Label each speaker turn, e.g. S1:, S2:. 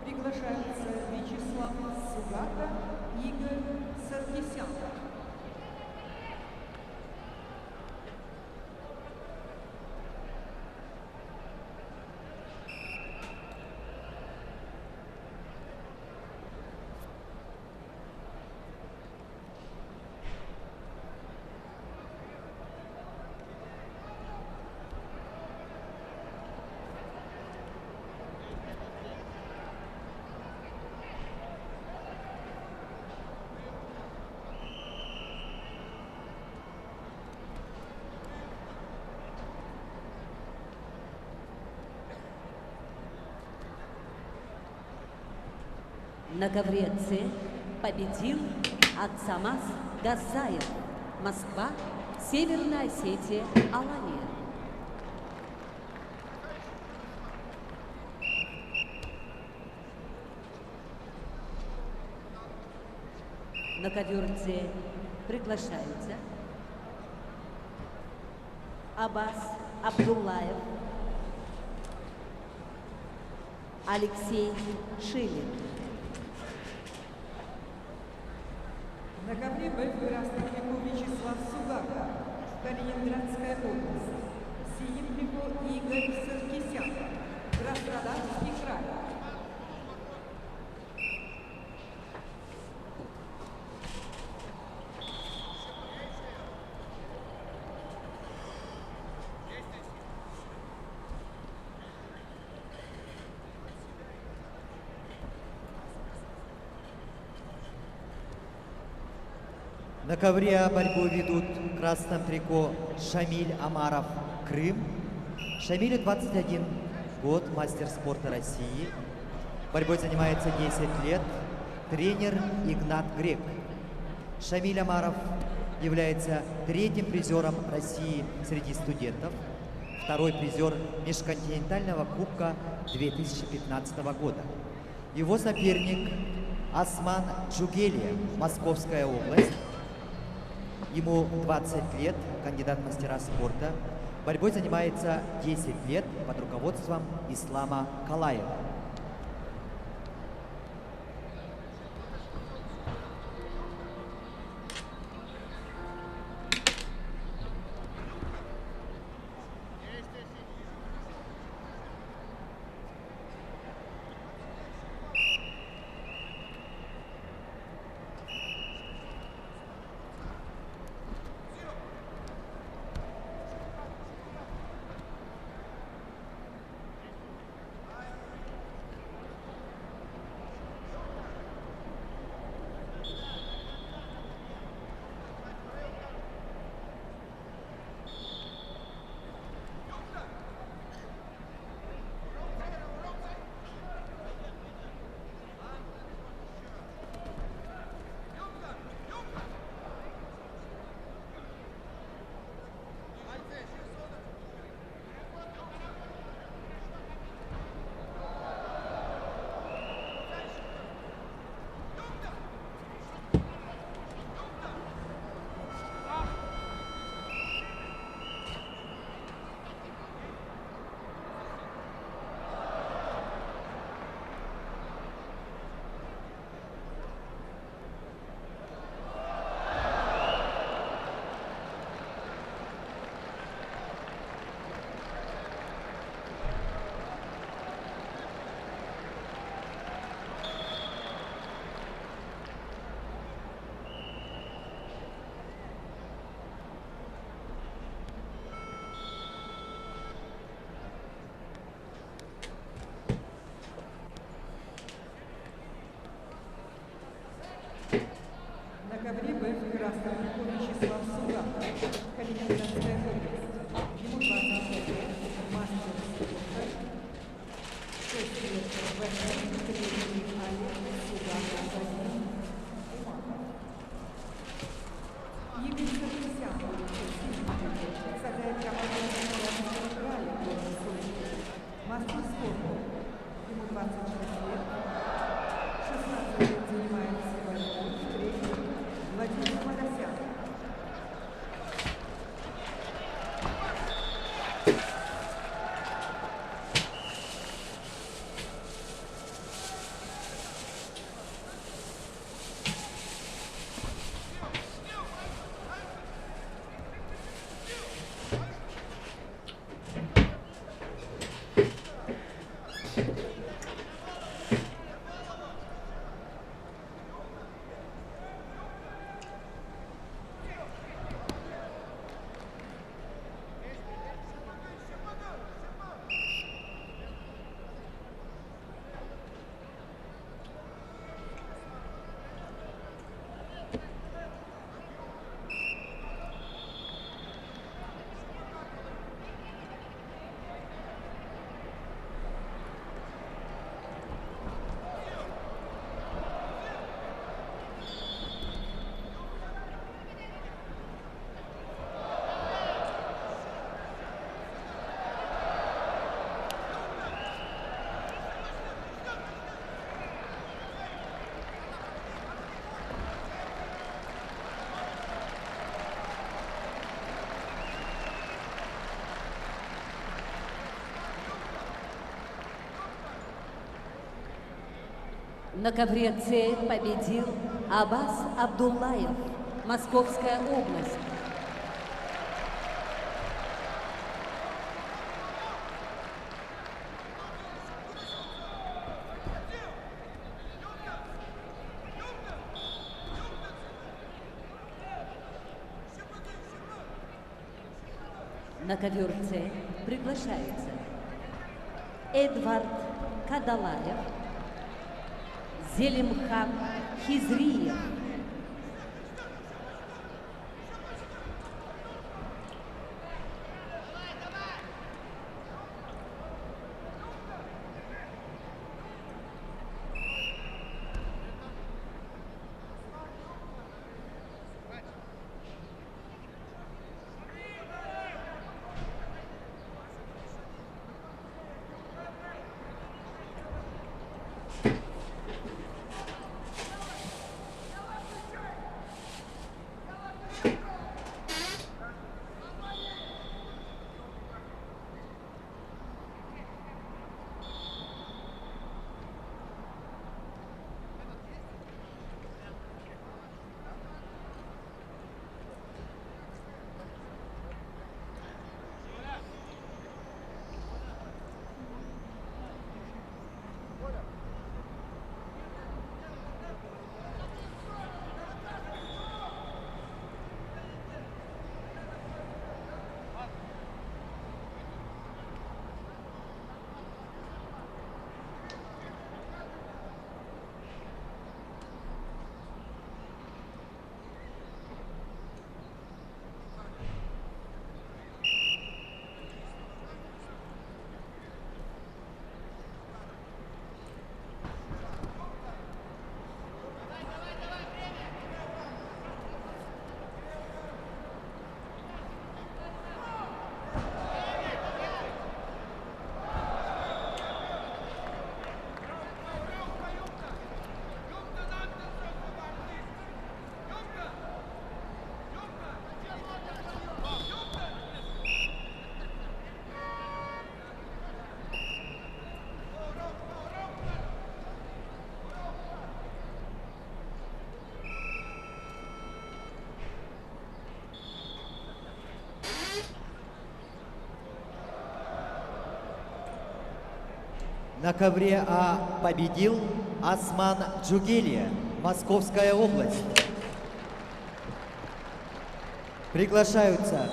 S1: Приглашаются Вячеслав Сугата, Игорь Саркисян.
S2: На ковре С победил Аксамас Газаев. Москва, Северная Осетия, Алания. На ковер С приглашаются Аббас Абдуллаев, Алексей Шилин.
S1: На ковре Б в красном трико Вячеслав Сугата, Калининградская область. В синем трико Игорь Саркисян, Краснодарский край.
S3: На ковре борьбу ведут в красном трико Шамиль Амаров, Крым. Шамилю 21 год, мастер спорта России. Борьбой занимается 10 лет. Тренер Игнат Грек. Шамиль Амаров является третьим призером России среди студентов, второй призер межконтинентального кубка 2015 года. Его соперник Осман Джугелия, Московская область. Ему 20 лет, кандидат в мастера спорта. Борьбой занимается 10 лет под руководством Ислама Калаева.
S2: На ковре С победил Аббас Абдуллаев, Московская область. На ковер С приглашаются Эдвард Кадалаев, Зелимхан Хизриев.
S3: На ковре А победил Осман Джугелия, Московская область. Приглашаются